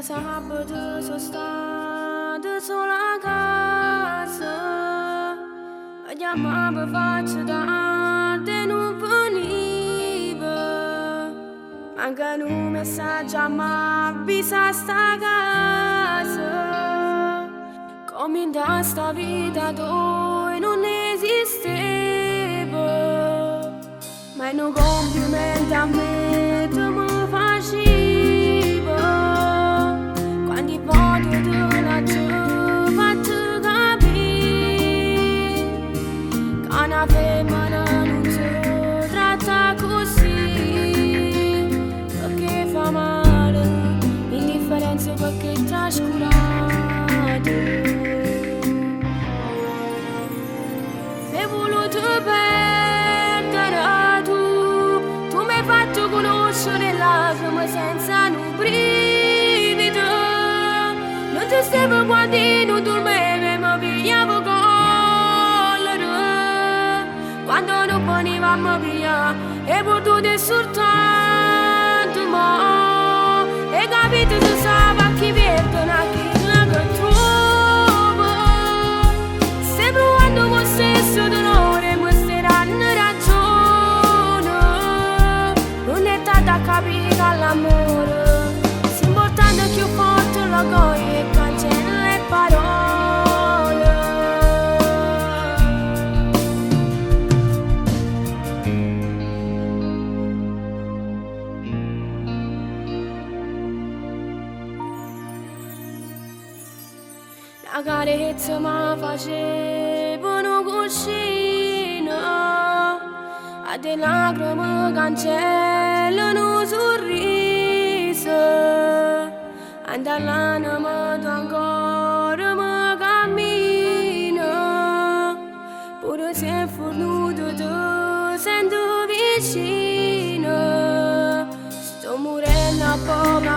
sabato sono stata sola a casa. La chiamavo faccio tante e non veniva. Manca un messaggio a me avvisa sta casa. Come in sta vita dove non esisteva. Ma è un complimento a me tu mi faceva. Quando voglio te la faccio capire che una femmina non si tratta così, perché fa male, indifferenza perché è trascurato. Mi hai voluto perdere tu mi hai fatto conoscere lacrime senza un brivido. Non ti stavo quando non dormevo, mi pigliavo collera. Quando non venivamo via, e potuto soltanto ma. E capito tu sai chi perdono a chi che trova. Sempre quando mi stesso dolore mi staranno ragione. Non è tanto a capire all'amore. Si importante è più forte la gioia e cancella le parole. La carezza mi facevano cuscino. A te lacrime cancellano un sorriso. Andall'anima tu ancora mi cammino. Pure se è fornuto tu sento vicino. Sto morendo a poco